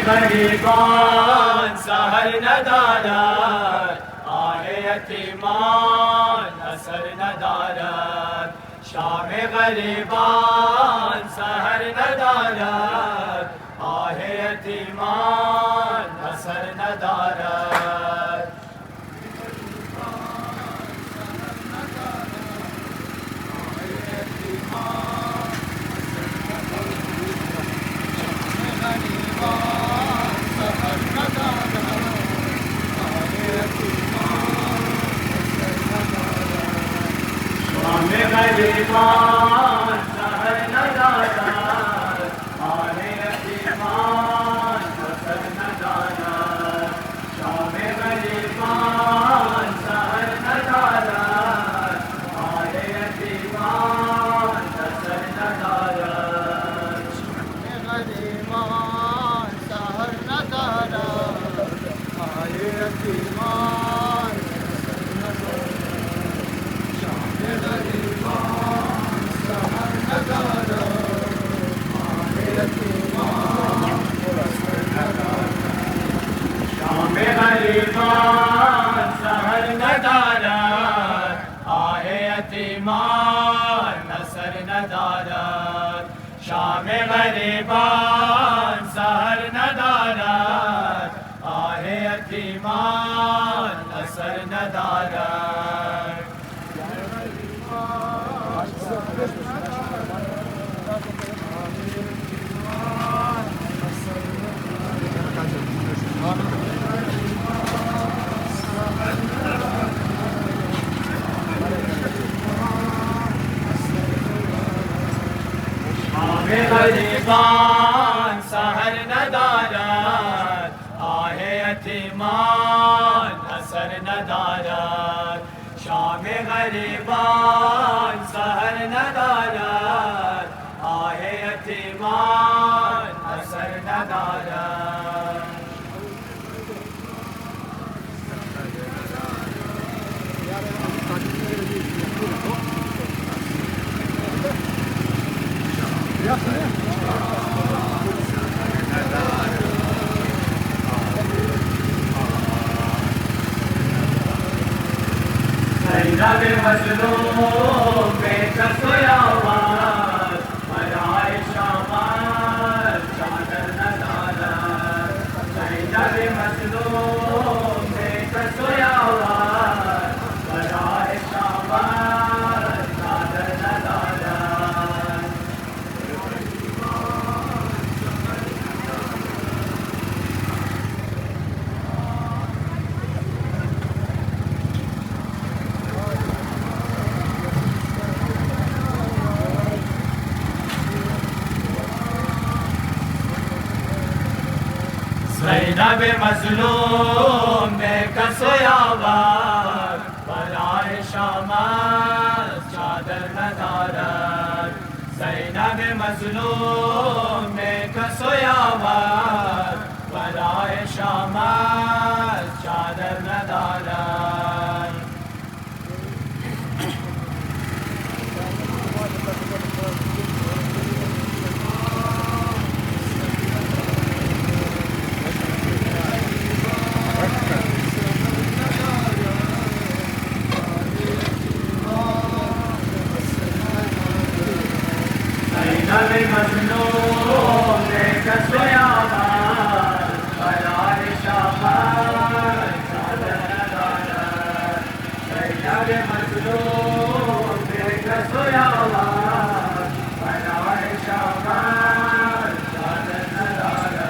गरीबान सहर न दारत, आहे यतीमान असर न दारत। शाम गरीबान सहर न दारत, आहे यतीमान असर न दारत। गरीबान सहर न दारत, आहे यतीमान असर न दारत। शाम गरीबान सहर न दारत, आहे यतीमान असर न दारत। गरीबान सहर न दारत, आहे यतीमान गरीबान सहर न दारत, आहे यतीमान असर न दारत। शाम गरीबान सहर न दारत, आहे यतीमान असर न दारत। गरीबान सहर न दारत, आहे यतीमान असर न दारत। शाम गरीबान सहर न दारत, आहे यतीमान असर न दारत। ज़ैनब मज़लूम बेकस यावार, मराए शामार चादर न दारत। ज़ैनब मज़लूम बेकस यावार, मराए शामार चादर न दारत। ज़ैनब मज़लूम बेकस यावार, बराए शामार चादर न दारत। ज़ैनब मज़लूम बेकस यावार, बराए शामार चादर न दारत। ज़ैनब मज़लूम बेकस यावार, बराए शामार चादर न दारत। ज़ैनब मज़लूम बेकस यावार, बराए शामार चादर न दारत।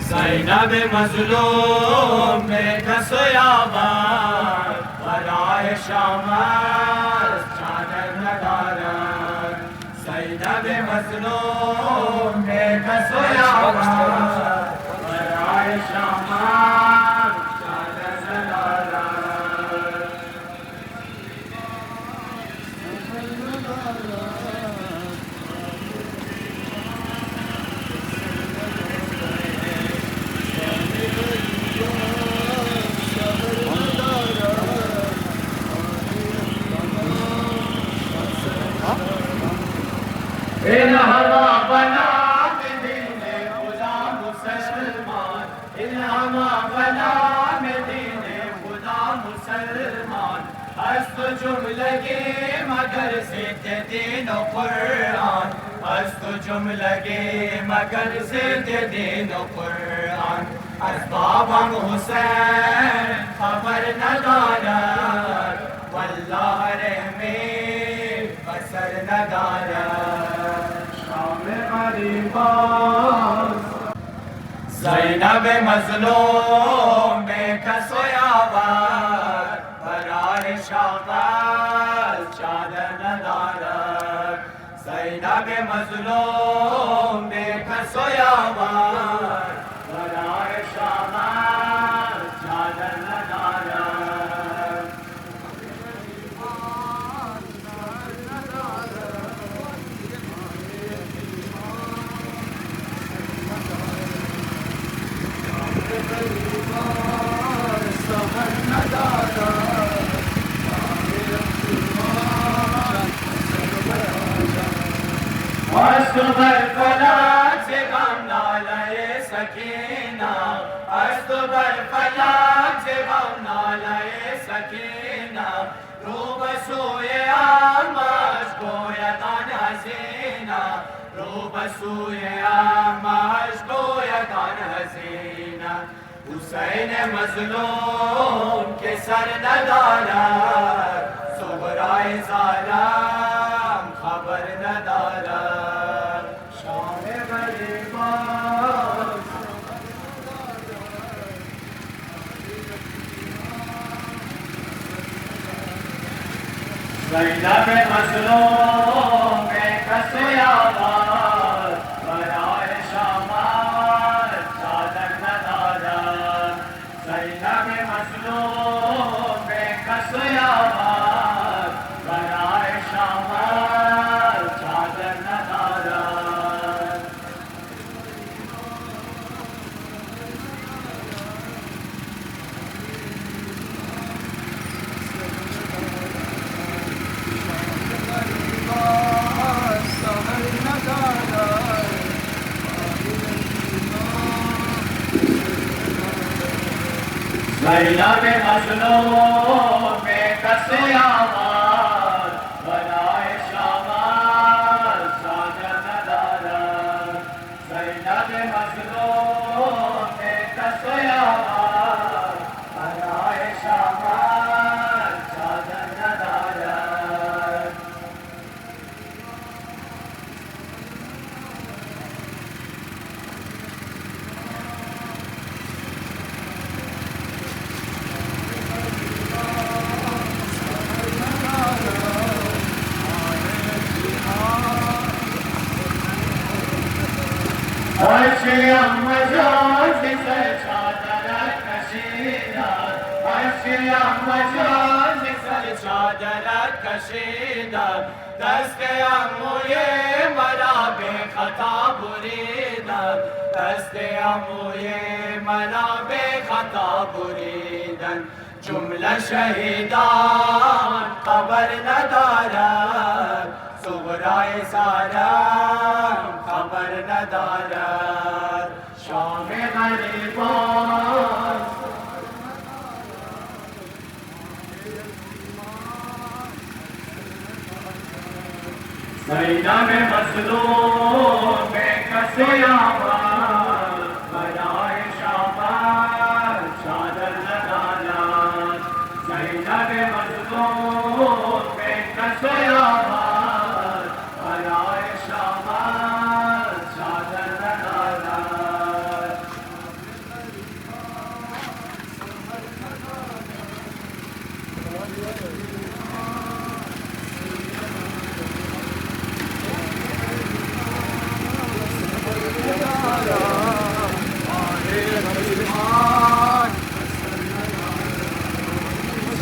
ज़ैनब मज़लूम बेकस यावार, बराए शामार चादर न दारत। ज़ैनब मज़लूम बेकस यावार, बराए शामार चादर न दारत। जुमलगे मगर ज़िद दीन व क़ुरआन अस्तु जुमलगे मगर ज़िद दीन व क़ुरआन असबाबम हुसैन खबर नदारत वल्लाह रहमे बसर नदारत शाम गरीबान ज़ैनब मज़लूम बेकसोयावर बराए शामल चादर नदारत ज़ैनब मज़लूम बेकसोयावर बराए शामल चादर नदारत अस्तुबर फलाक से गम नालाए सकीना अस्तुबर फलाक से गम नालाए सकीना रूब सोए आमाश गोयतान हसीना रूब सोए आमाश गोयतान हसीना हुसैन मज़लूम के सर नदारत सुगराए ज़ालम खबर नदारत शाम गरीबान ज़ैनब मज़लूम बेकसोयावर बराए शामल चादर नदारत ज़ैनब मज़लूम बेकसोयावर बराए शामल चादर नदारत ज़ैनब मज़लूम बेकसोयावर बराए शामल चादर नदारत ज़ैनब मज़लूम बेकसोयावर बराए शामल चादर नदारत अश्यम मजाज से चादर कशीदा अश्यम मजाज से चादर कशीदा दस्ते अमुये मरा बेखता बुरीदा दस्ते अमुये मरा बेखता बुरीदन जुमला शहीदान खबर नदारत सुगराए ज़ालम खबर नदारत शाम गरीबान ज़ैनब मज़लूम बेकसोयावर बराए शामल चादर नदारत ज़ैनब मज़लूम बेकसोयावर बराए शामल चादर नदारत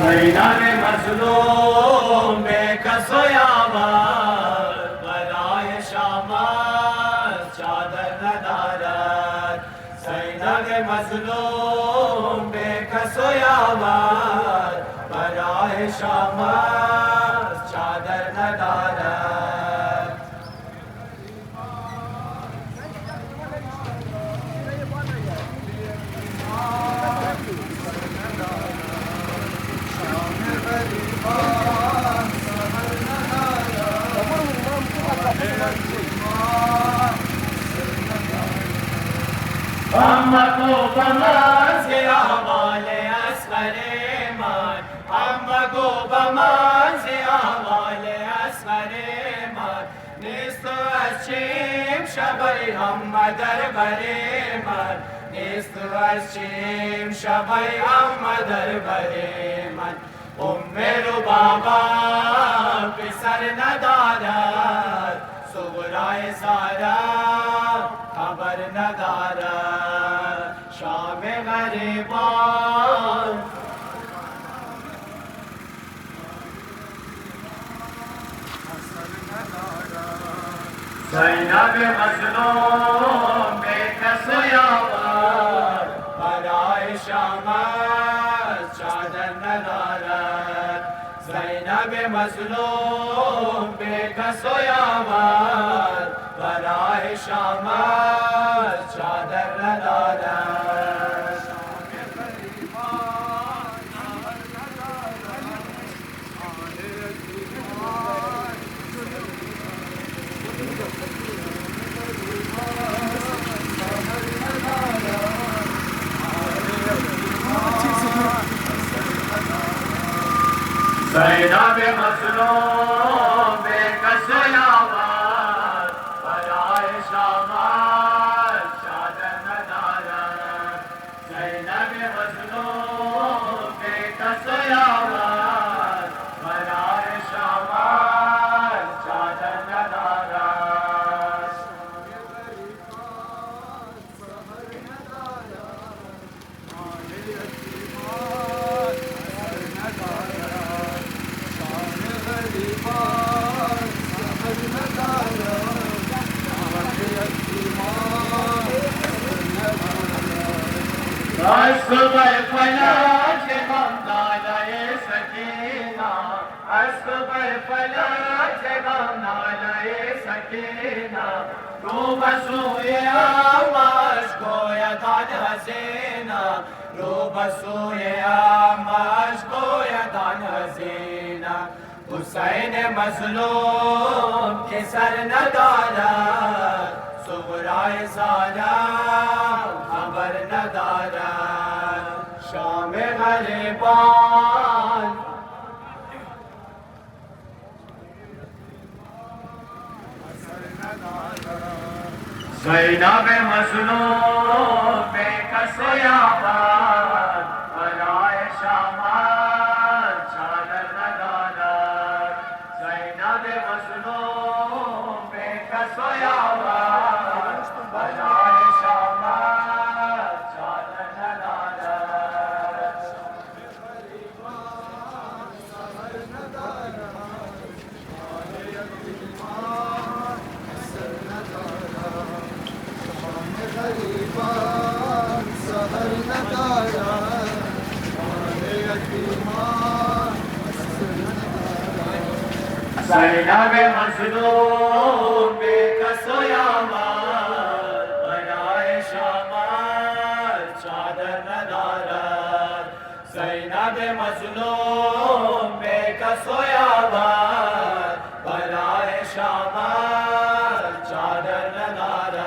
ज़ैनब मज़लूम बेकसोयावर बराए शामल चादर नदारत ज़ैनब मज़लूम बेकसोयावर बराए शामल चादर नदारत शाम गरीबान हमको बमाज़ आवाले अस्गरे मान हमको बमाज़ आवाले अस्गरे मान निस्त अश्चिम शबई हम दरबरे मान निस्त अश्चिम शबई हम दरबरे मान उम्मे रुबाबा पिसर नदारत सुगराए सारा खबर नदारत शाम गरीबान ज़ैनब मज़लूम बेकसो यावर बराए शामत चादर नदारत ज़ैनब मज़लूम बेकसो यावर बराए शामत चादर नदारत ज़ैनब मज़लूम बेकसो यावर बराए शामत चादर नदारत ज़ैनब मज़लूम बेकसो यावर बराए शामत चादर नदारत अस्बर फलाज गम नालाए सकीना अस्बर फलाज गम नालाए सकीना रो बसोए आमाश गोया दान हसीना रो बसोए आमाश गोया दान हसीना हुसैन मज़लूम के सर नदारत सुगराए सारा खबर नदारत शाम गरीबान ज़ैनब मज़लूम बेकसो यावर बराए शामत चादर नदारत ज़ैनब मज़लूम बेकसो यावर बराए शामत चादर नदारत सहर नदारत ज़ैनब मज़लूम बेकसो यावर बराए शामत चादर नदारत ज़ैनब मज़लूम बेकसो यावर बराए शामत चादर नदारत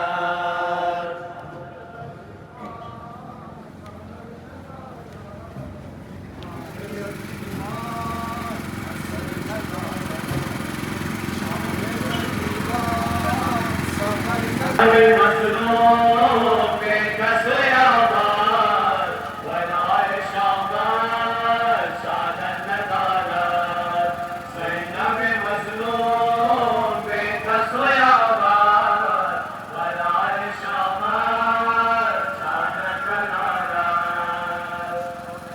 मज़लूम बेकसो यावर बराए शामत चादर नदारत ज़ैनब मज़लूम बेकसो यावर बराए शामत चादर नदारत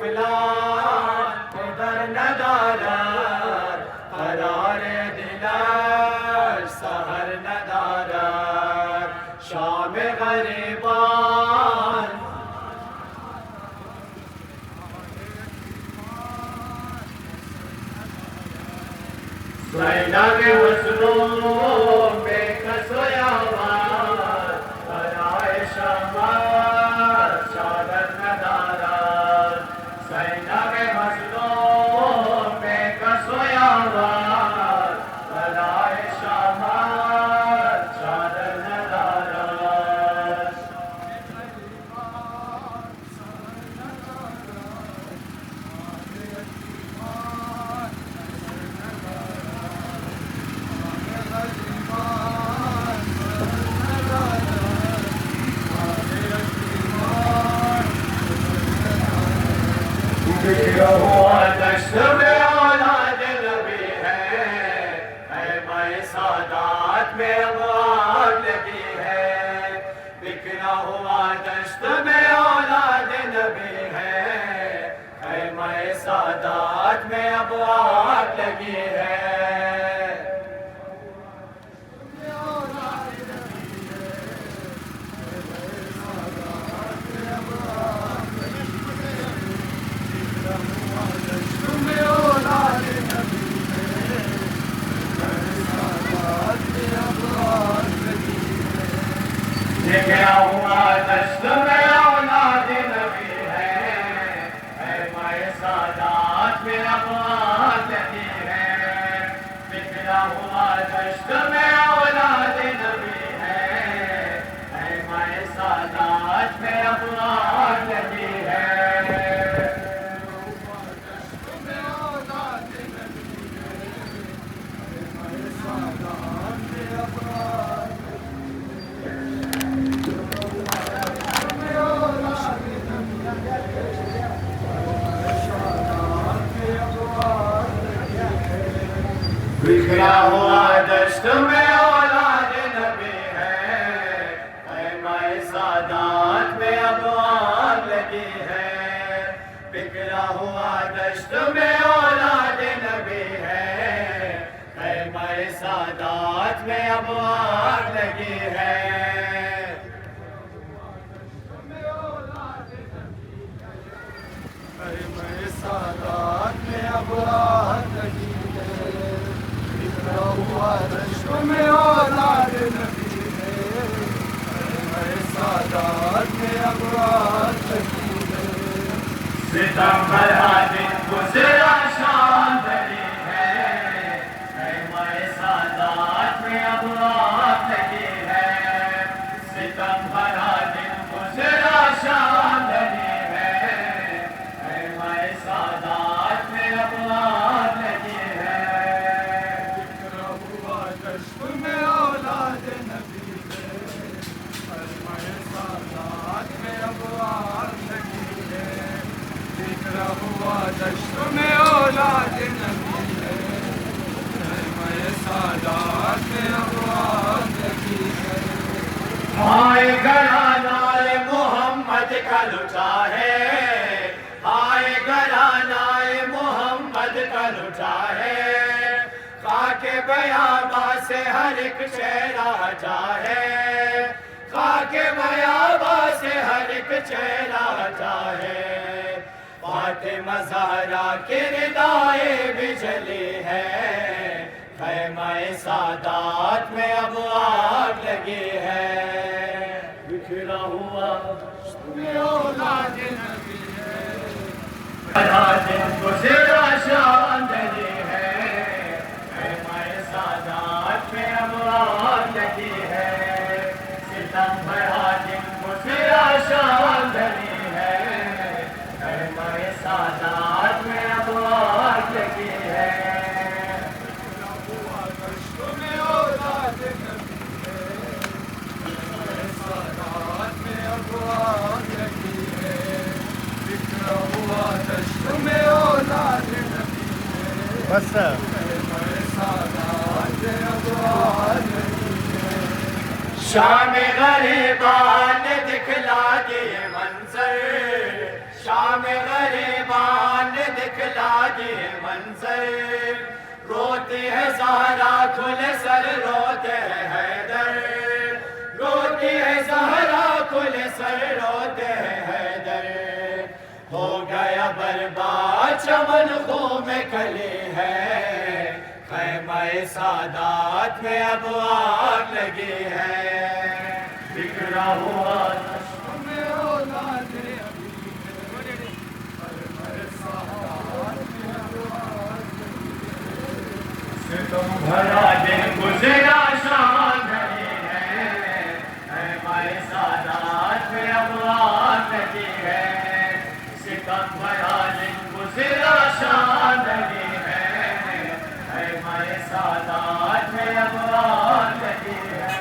फलान उधर नदारत करार दिलर सहर नदारत शाम गरीबान ज़ैनब मज़लूम बेकस यावार बराए शमार चादर नदारत ज़ैनब मज़लूम बेकस यावार बराए शमार चादर नदारत हुआ दश्त में औलाद नबी है मैं सादात में अब आग लगी है बिखरा हुआ दश्त में औलाद नबी है मैं सादात में अब आग लगी है क्या हुआ दश्त में औलाद नबी है मैं सादात में अब आग लगी है बिखरा हुआ दश्त में औलाद नबी है मैं सादात में अब आग लगी है बिखरा हुआ दश्त में औलाद नबी है मैं सादात में अब आग लगी है बिखरा हुआ दश्त में औलाद नबी है मैं सादात में अब आग लगी है मैं सादात में अब आग लगी हुआ दश्त में औलाद नबी है मैं सादात में अब आग लगी है सितम भरा दिन गुज़रा शाम ढली है मैं सादात में अब आग लगी है सितम भरा दिन गुज़रा शाम ढली है मैं सादात में अब आग लगी है में औलाद नबी है मैं सादात में अब आग लगी है बिखरा हुआ दश्त में औलाद नबी है मैं सादात में अब आग लगी है हाय घरानाए मोहम्मद का लुटा है हाय घरानाए मोहम्मद का लुटा है खाके बयाबा से हर एक चेहरा हटा है खाके बयाबा से हर एक चेहरा हटा है फातिमा ज़हरा के रिदाए भी जली है खैमाए सादात में अब आग लगी है बिखरा हुआ में औलाद नबी है दिन गुज़रा शाम ढली है सादात में अब आग लगी है सितम भरा दिन गुज़रा शाम ढली है मैं सादात में अब आग लगी है औलाद नबी है मैं सादात में अब आग लगी है बिखरा हुआ दश्त में औलाद नबी है बस शाम गरीबान दिखला दिए मंजर शाम गरीबान दिखला ये मंजर, रोती है ज़हरा खुले सर रोते है हैदर, रोती है ज़हरा खुले सर रोते है हैदर। हो गया बर्बाद चमन खो में कली है, खैमे सादात में अब आग लगी है। बिखरा हुआ तुम भरा दिन गुजरा शाम घड़ी है, हमारे सादात में अब आग लगी है। सितम भरा दिन गुजरा शाम घड़ी है, हमारे सादात में अब आग लगी है।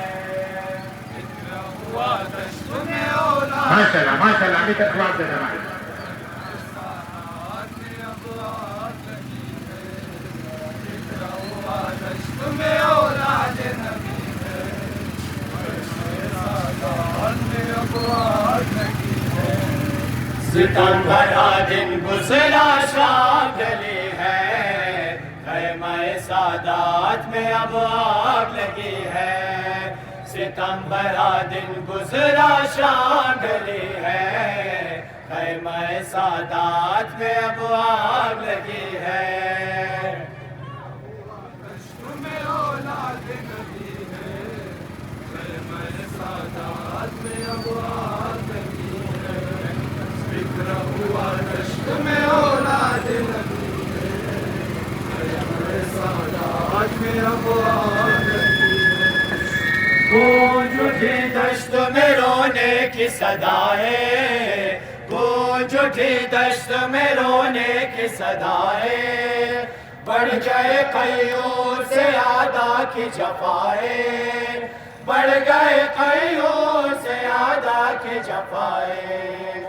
माशाल्लाह माशाल्लाह अभी तक जवाब देना है। सितम भरा दिन गुजरा शाम ढली है, खैमे सादात में अब आग लगी है। सितम भरा दिन गुजरा शाम ढली है, खैमे सादात में अब आग लगी है। गूंज उठी दश्त में रोने की सदाएं, गूंज उठी दश्त में रोने की सदाएं। बढ़ गए कईयों से आदा की जफाएं, बढ़ गए कईयों से आदा की जफाएं।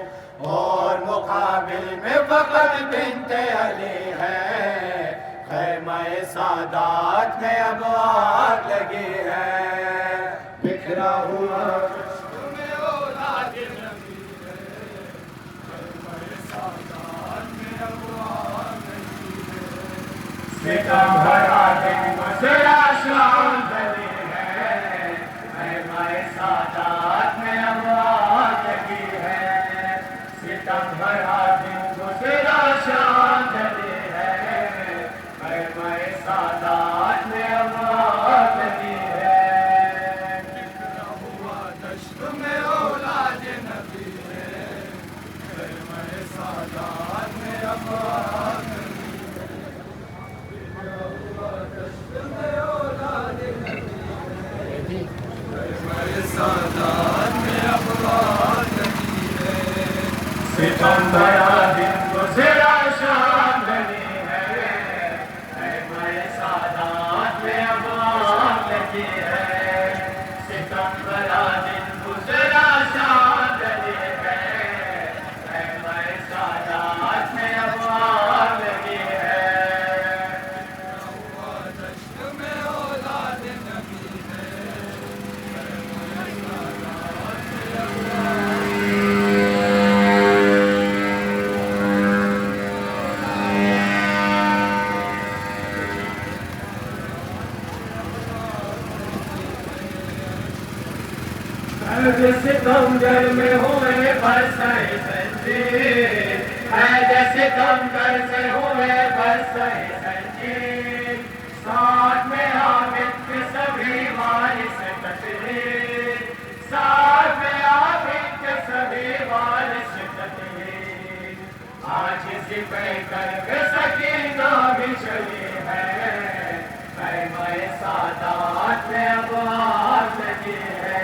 और मुकाबिल में फकत बिन्ते अली है, खैमे सादात में अब आग लगी है। बिखरा हुआ सितम भरा दिन गुजरा शाम ढली है, खैमे सादात में अब आग लगी है। सितम भरा दिन गुजरा शाम ढली है, खैमे सादात में अब आग लगी है। सितम भरा दिन गुजरा शाम ढली है, खैमे सादात में अब आग लगी है। सितम भरा दिन गुजरा शाम ढली है, खैमे सादात में अब आग लगी है। जैसे कमजर में हुए बरसाए संजीर, जैसे कमजर से हुए बरसाए संजीर। साथ में आबिद के सभी वारिस तकदीर, साथ में आबिद के सभी वारिस तकदीर। आज जिपे कर सकीना भी चली है, खैमे सादात में अब आग लगी है।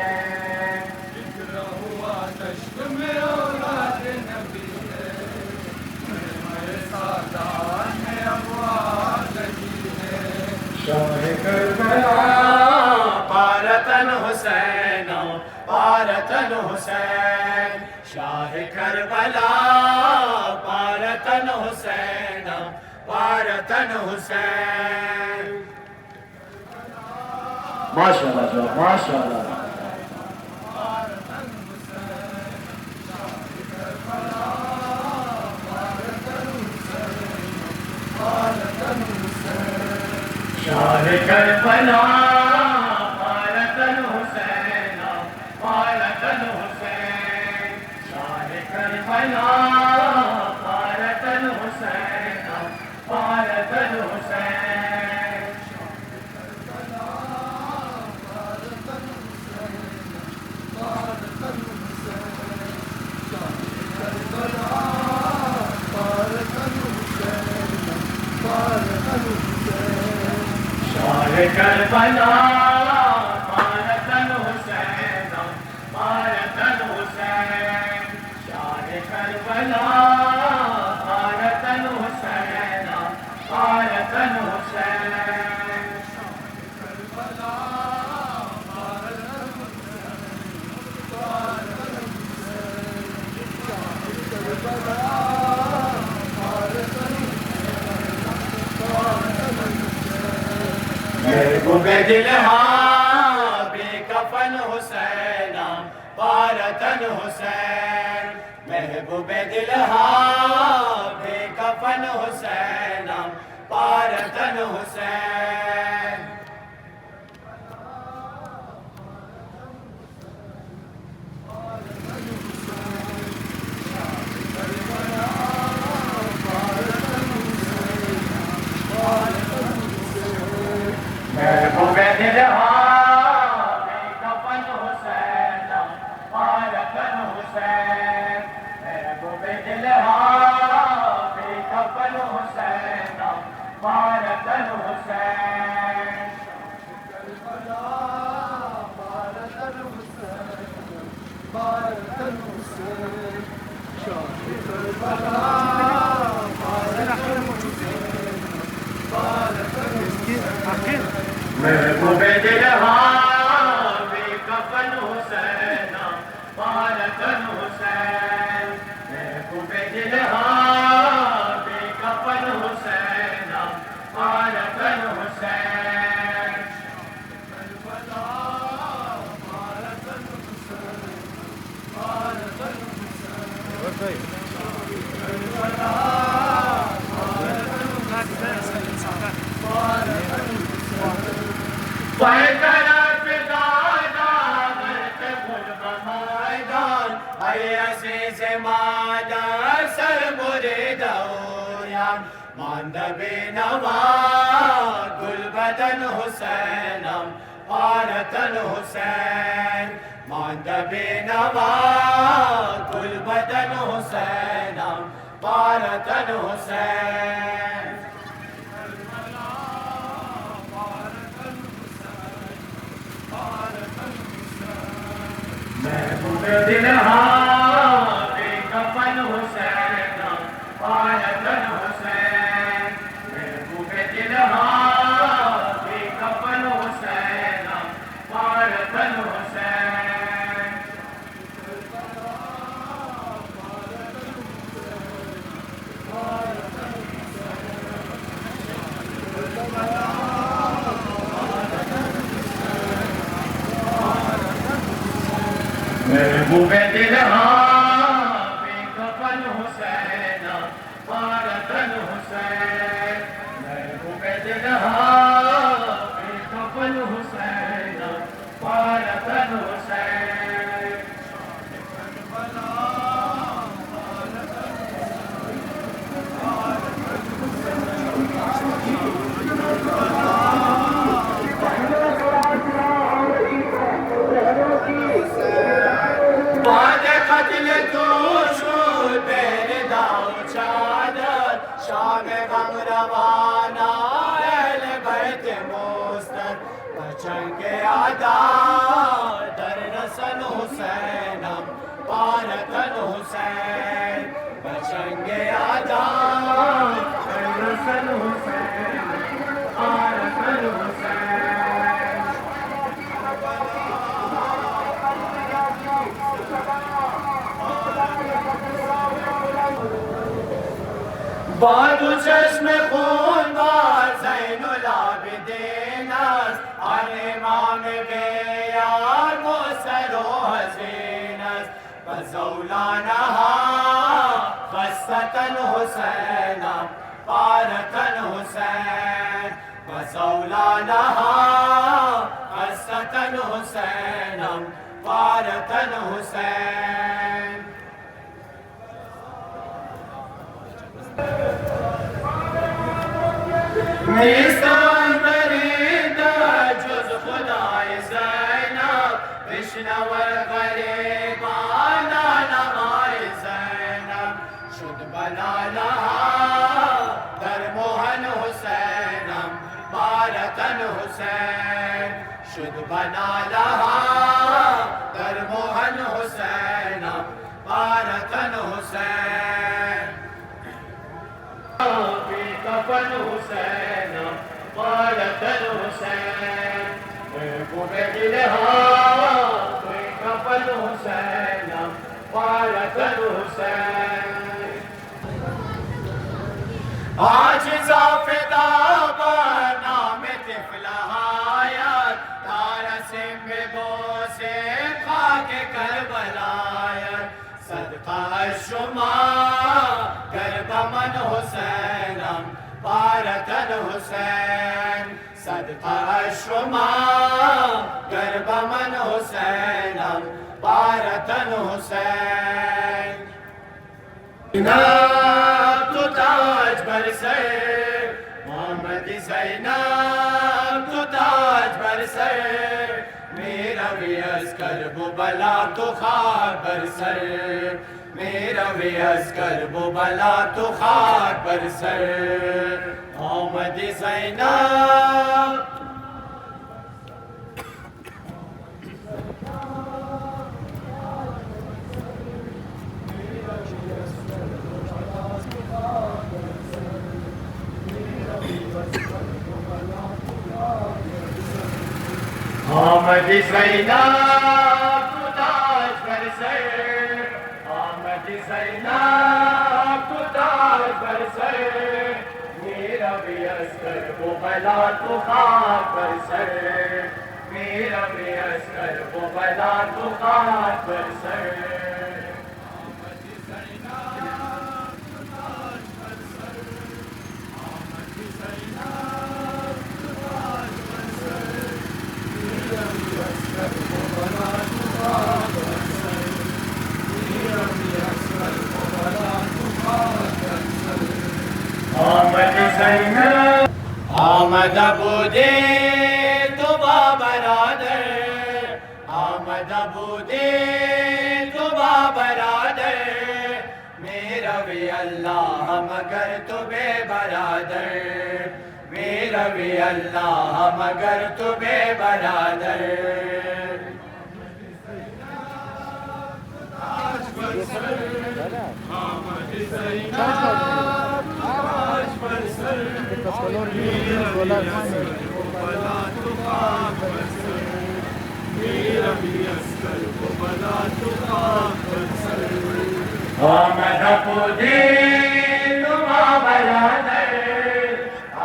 शाह करबला पारतन हुसैन, पारतन हुसैन। शाह करबला पारतन हुसैन, पारतन हुसैन। माशाल्लाह माशाल्लाह। Karbala भारतन Hussain भारतन Hussain Shah Karbala भारतन Hussain भारतन Hussain Shah Karbala भारतन Hussain भारतन Hussain Shah Karbala भारतन Hussain भारतन Hussain महबूबे दिल बेकफन हुसैन भारतन हुसैन महबूबे दिल बेकफन हुसैन भारतन हुसैन महबूबे दिल बेकफन हुसैन भारतन हुसैन महबूबे दिल बेकफन हुसैन भारतन हुसैन भारतन हुसैन शाह करबला महबूबे दिल बेकफन हुसैन भारतन हुसैन महबूबे दिल बेकफन हुसैन भारतन हुसैन मांदबे नवा गुलबदन हुसैन भारतन हुसैन मांदबे नवा गुलबदन हुसैन भारतन हुसैन महबूबे दिल बेकफन हुसैन भारतन हुसैन महबूबे दिल बेकफन हुसैन भारतन हुसैन महबूबे दिल बेकफन हुसैन भारतन हुसैन महबूबे दिल बेकफन हुसैन भारतन हुसैन शाम गम रवाना अहले बैत मोस्तर बचेंगे आदा दर रसन हुसैन भारतन हुसैन बचेंगे आदा दर रसन हुसैन भारतन हुसैन बादू चश्म खून बार ज़ैनुल आबिदीन इमाम बेयार मोसरो हसीनस बज़ौलाना खस्सतन हुसैन पारतन हुसैन फज़ौलानहा हसतन हुसैनम फारतन हुसैन। निस्तान बरीदा जुज़ खुदाए ज़ैनब बिश्नवर ग़रीबाना नवाए ज़ैनब शुद बनालहा दर मोहन हुसैनम बारतन हुसैन शुद बनालहा दर मोहन हुसैनम बारतन हुसैन। कफन हुसैन बारतन हुसैन कफन हुसैन बारतन हुसैन। आज ज़ाफ़िदा नाम तिफ़लहायत तारसे बेबोसे खाके करबलायत सदका शुमा गर्बमन हुसैनम बारतन हुसैन सदका शुमा गर्बमन हुसैनम बारतन हुसैन। ज़ैनब तो ताज बरसर मोहम्मद ज़ैनब तो ताज बरसर मेरा व्यस कर वो बला तो खाक बरसर मेरा व्यस कर वो बला तो खाक बरसर मोहम्मद ज़ैनब। मोहम्मद ज़ैनब तो ताज बरसर मोहम्मद ज़ैनब तो ताज बरसर मेरा व्यस कर वो बला तो खाक बरसर मेरा व्यस कर वो बला तो खाक बरसर। आमद अबूदे तो बाबरादर आमद अबूदे तो बाबरादर मेरा भी अल्लाह मगर तो बेबरादर मेरा भी अल्लाह मगर तो बेबरादर। आमद अबूदे तो बाबरादर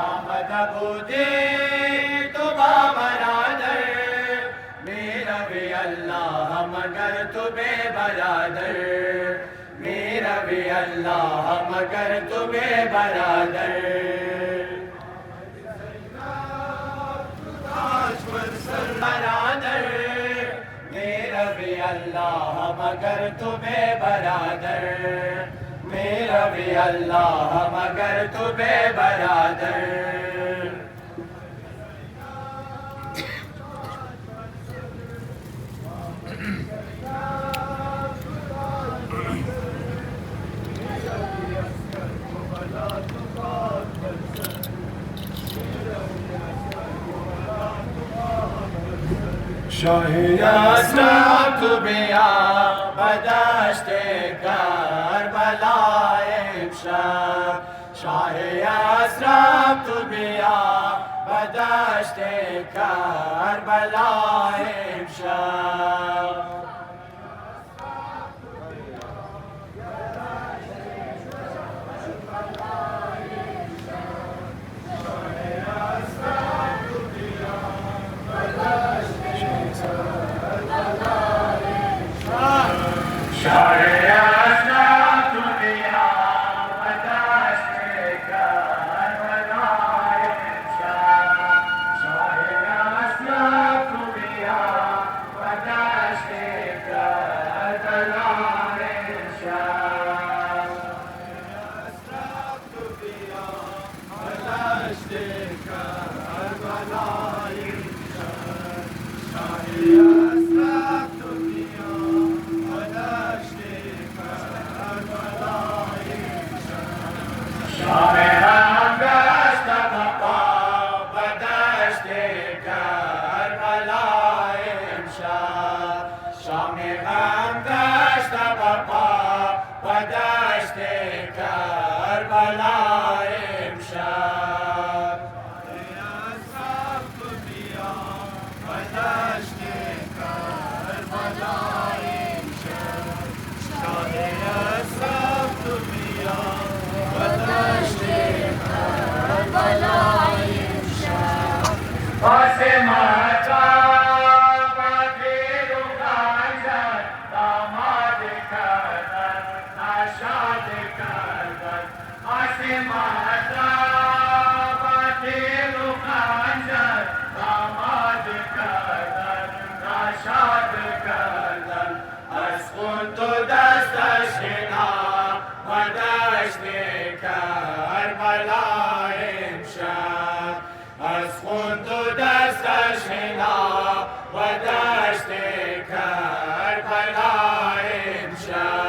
आमद अबूदे तो बाबरादर मेरा भी अल्लाह मगर तो बेबरादर मेरा भी अल्लाह मगर तो बेबरादर। बरादर मेरा भी अल्लाह मगर तुम्हें बरादर मेरा भी अल्लाह मगर तुम्हें बरादर। शाह बिया बदश्ते करबला शाह असरफ बिया बदश्ते करबला غم داشت بپا و دشت کربلا امشب اصحاب تو بیا و دشت کربلا امشب شاد اصحاب تو بیا و دشت کربلا امشب تو دستش و دشت کربلا امشب از خون تو دستش و دشت کربلا امشب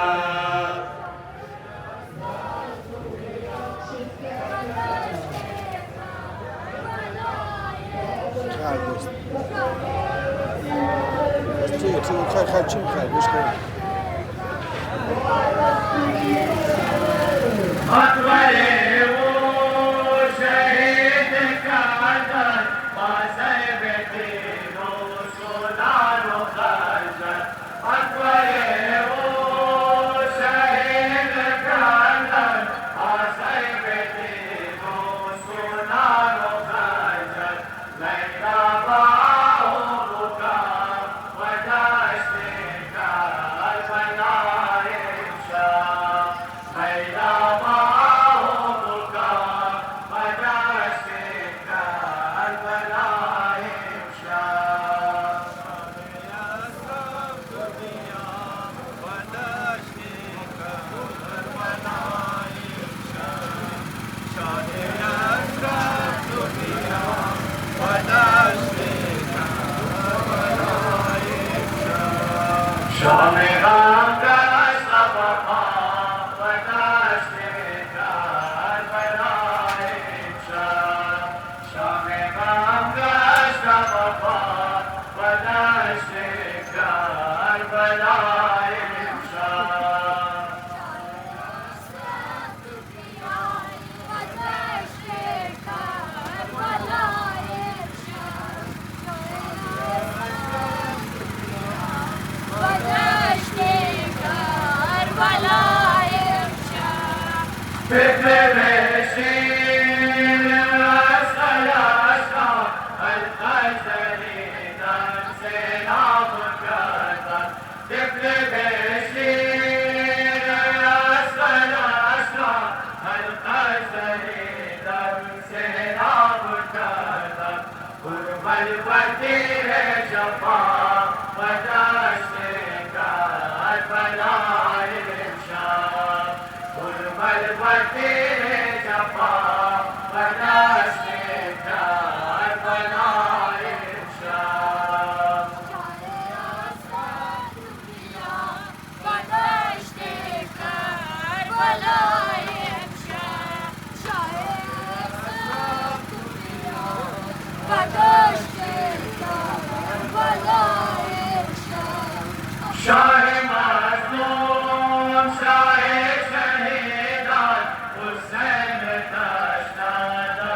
شام غم دست بپا و دشت کربلا امشب شام غم دست بپا و دشت کربلا امشب فکر بشین از خیاشتا الخجلی در سیلاب کردن فکر بشین از خیاشتا الخجلی در سیلاب کردن قرب الوطیر جفا و دشت کربلا امشب الوطیر جفا و دشت کربلا امشب شاه مظلوم شاه شهیدان حسین تشنه در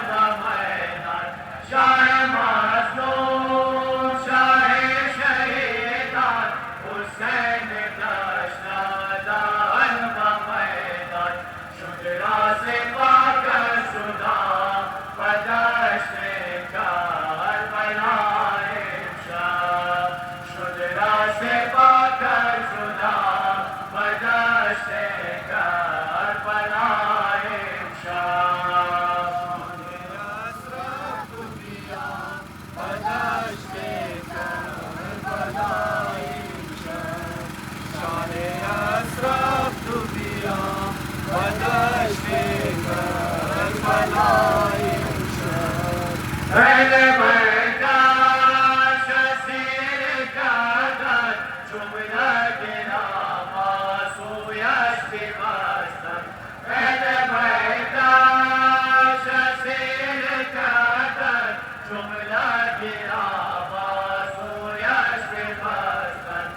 و میدان شاه مظلوم شاه شهیدان حسین تشنه در و میدان شد راز پاک شدا و دشت کربلا امشب شد راز پاک شدا و دشت کربلا امشب و دشت کربلا امشب شان اسرار تو بیا و دشت کربلا امشب اهل بیتش اسیر کردند جمله نماز سویش پیوستند اهل بیتش اسیر کردند جمله نماز سویش پیوستند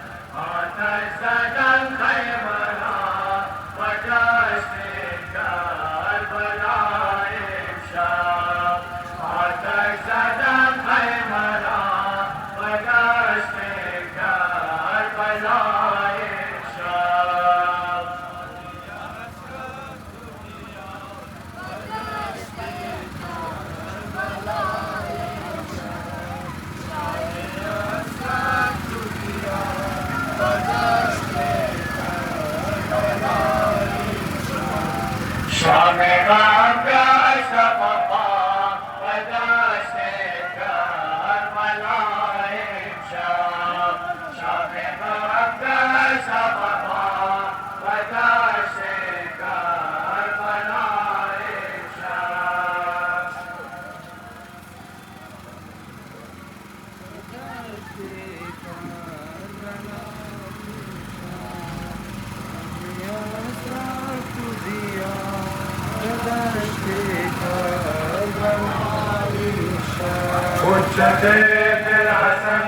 हुज्जत इब्न हसन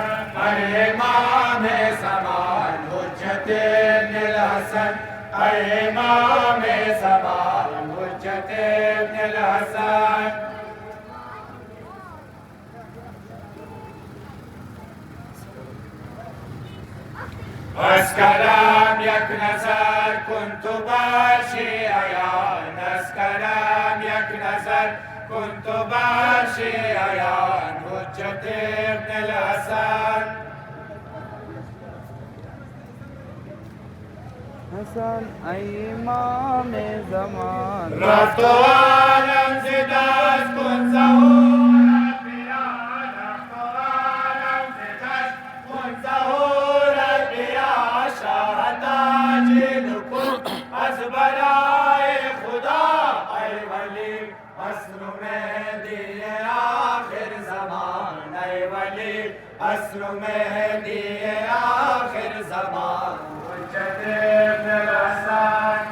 इमाम ज़मान हुज्जत इब्न हसन इमाम ज़मान हुज्जत इब्न हसन अस्कलाम यक नजर कुन्तु बाशी अयान अस्कलाम यक नजर कुन्तु बाशी अयान हुज्जत इब्न हसन हसन इमाम ज़मान रफ्तो आलम ज़िदास कुन ज़हूर अबियान रफ्तो आलम ज़िदास कुन ज़हूर अबियान शाहताजिन कुन अज़बराए खुदा ऐ वली अस्र में दिए आखिर ज़मान ऐ वली अस्र में दिए आखिर ज़मान हुज्जत इब्न Hasan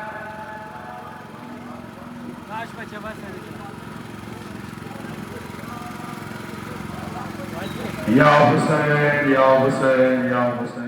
Ya Hussein, Ya Hussein, Ya Hussein.